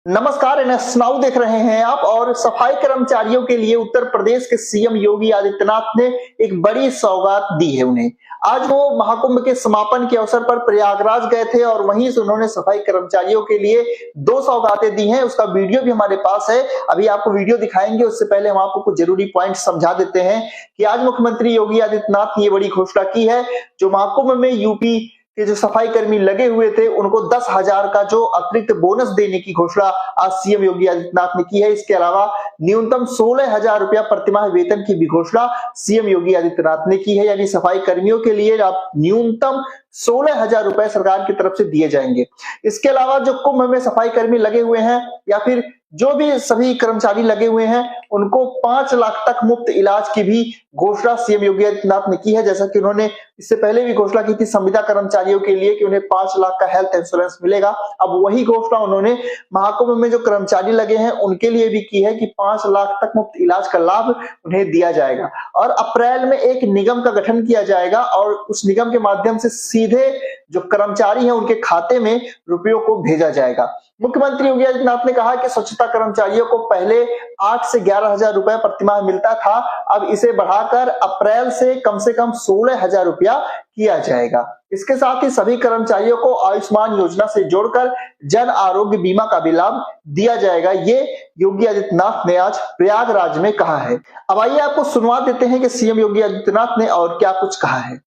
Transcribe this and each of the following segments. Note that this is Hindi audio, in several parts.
नमस्कार, एनएस नाउ देख रहे हैं आप। और सफाई कर्मचारियों के लिए उत्तर प्रदेश के सीएम योगी आदित्यनाथ ने एक बड़ी सौगात दी है उन्हें। आज वो महाकुंभ के समापन के अवसर पर प्रयागराज गए थे और वहीं से उन्होंने सफाई कर्मचारियों के लिए दो सौगातें दी हैं। उसका वीडियो भी हमारे पास है, अभी आपको वीडियो दिखाएंगे। उससे पहले हम आपको कुछ जरूरी पॉइंट समझा देते हैं कि आज मुख्यमंत्री योगी आदित्यनाथ ने ये बड़ी घोषणा की है। जो महाकुंभ में यूपी के जो सफाई कर्मी लगे हुए थे उनको 10,000 का जो अतिरिक्त बोनस देने की घोषणा आज सीएम योगी आदित्यनाथ ने की है। इसके अलावा न्यूनतम 16,000 रुपया प्रतिमाह वेतन की भी घोषणा सीएम योगी आदित्यनाथ ने की है। यानी सफाई कर्मियों के लिए आप न्यूनतम 16,000 रुपए सरकार की तरफ से दिए जाएंगे। इसके अलावा जो कुंभ में सफाई कर्मी लगे हुए हैं या फिर जो भी सभी कर्मचारी लगे हुए हैं उनको 5 लाख तक मुफ्त इलाज की भी घोषणा सीएम योगी आदित्यनाथ ने की है। जैसा कि उन्होंने इससे पहले भी घोषणा की थी संविदा कर्मचारियों के लिए कि उन्हें 5 लाख का हेल्थ इंश्योरेंस मिलेगा। अब वही घोषणा उन्होंने महाकुंभ में जो कर्मचारी लगे हैं उनके लिए भी की है कि 5 लाख तक मुफ्त इलाज का लाभ उन्हें दिया जाएगा। और अप्रैल में एक निगम का गठन किया जाएगा और उस निगम के माध्यम से सीधे जो कर्मचारी हैं उनके खाते में रुपयों को भेजा जाएगा। मुख्यमंत्री योगी आदित्यनाथ ने कहा कि स्वच्छता कर्मचारियों को पहले 8 से 11,000 रुपया प्रतिमाह मिलता था, अब इसे बढ़ाकर अप्रैल से कम 16,000 रुपया किया जाएगा। इसके साथ ही सभी कर्मचारियों को आयुष्मान योजना से जोड़कर जन आरोग्य बीमा का भी लाभ दिया जाएगा। ये योगी आदित्यनाथ ने आज प्रयागराज में कहा है। अब आइए आपको सुनवा देते हैं कि सीएम योगी आदित्यनाथ ने और क्या कुछ कहा है।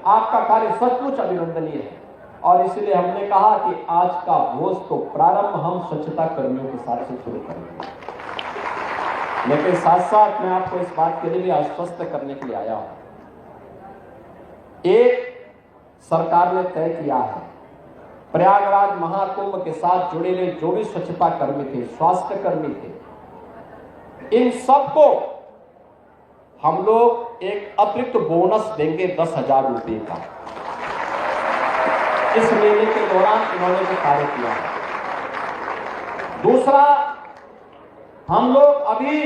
आपका कार्य सचमुच अभिनंदनीय है और इसलिए हमने कहा कि आज का भोज तो प्रारंभ हम स्वच्छता कर्मियों के साथ से शुरू करेंगे। लेकिन साथ साथ मैं आपको इस बात के लिए भी आश्वस्त करने के लिए आया हूं। एक सरकार ने तय किया है, प्रयागराज महाकुंभ के साथ जुड़े हुए जो भी स्वच्छता कर्मी थे, स्वास्थ्य कर्मी थे, इन सबको हम लोग एक अतिरिक्त बोनस देंगे 10,000 रुपये का। इस महीने के दौरान इन्होंने जो कार्य किया है। दूसरा, हम लोग अभी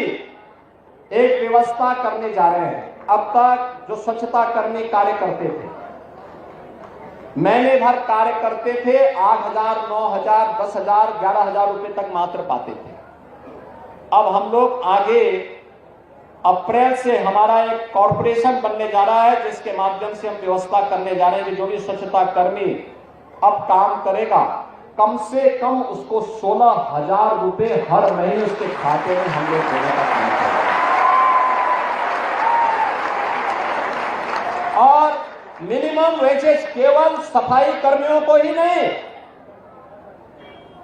एक व्यवस्था करने जा रहे हैं। अब तक जो स्वच्छता कर्मी कार्य करते थे, महीने भर कार्य करते थे, 8,000, 9,000, 10,000, 11,000 रुपये तक मात्र पाते थे। अब हम लोग आगे अप्रैल से हमारा एक कॉर्पोरेशन बनने जा रहा है जिसके माध्यम से हम व्यवस्था करने जा रहे हैं कि जो भी स्वच्छता कर्मी अब काम करेगा कम से कम उसको 16,000 रुपये हर महीने उसके खाते में हम लोग देने का काम करेंगे। और मिनिमम वेजेस केवल सफाई कर्मियों को ही नहीं,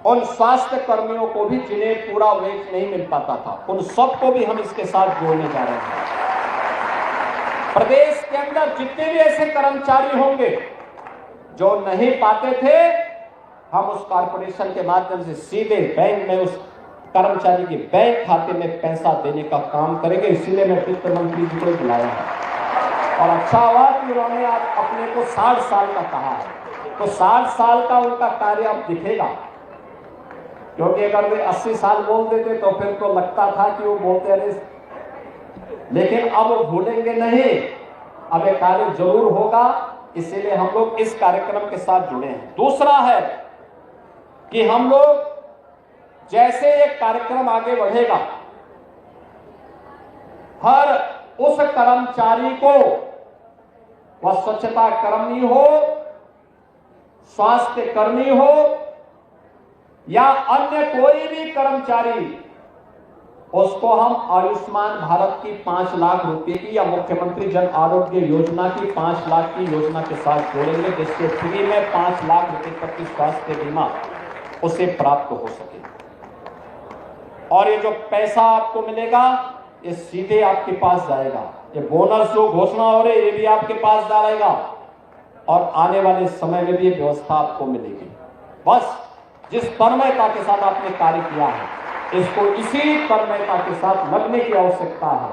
उन स्वास्थ्य कर्मियों को भी जिन्हें पूरा वेज नहीं मिल पाता था, उन सबको भी हम इसके साथ जोड़ने जा रहे हैं। प्रदेश के अंदर जितने भी ऐसे कर्मचारी होंगे जो नहीं पाते थे, हम उस कॉर्पोरेशन के माध्यम से सीधे बैंक में उस कर्मचारी के बैंक खाते में पैसा देने का काम करेंगे। इसीलिए मैं वित्त मंत्री जी को बुलाया है और अच्छा हुआ कि उन्होंने अपने को 60 साल का कहा है, तो 60 साल का उनका कार्य अब दिखेगा। क्योंकि अगर वे 80 साल बोल देते तो फिर तो लगता था कि वो बोलते रहे, लेकिन अब वो भूलेंगे नहीं, अब ये कार्य जरूर होगा। इसीलिए हम लोग इस कार्यक्रम के साथ जुड़े हैं। दूसरा है कि हम लोग जैसे ये कार्यक्रम आगे बढ़ेगा, हर उस कर्मचारी को, वह स्वच्छता कर्मी हो, स्वास्थ्य कर्मी हो या अन्य कोई भी कर्मचारी, उसको हम आयुष्मान भारत की 5 लाख रुपए की या मुख्यमंत्री जन आरोग्य योजना की 5 लाख की योजना के साथ जोड़ेंगे, जिससे फ्री में 5 लाख रुपए तक की स्वास्थ्य बीमा उसे प्राप्त हो सके। और ये जो पैसा आपको मिलेगा ये सीधे आपके पास जाएगा। ये बोनस जो घोषणा हो रही है ये भी आपके पास जाएगा और आने वाले समय में भी ये व्यवस्था आपको मिलेगी। बस जिस तन्मयता के साथ आपने कार्य किया है, इसको इसी तन्मयता के साथ लगने की आवश्यकता है।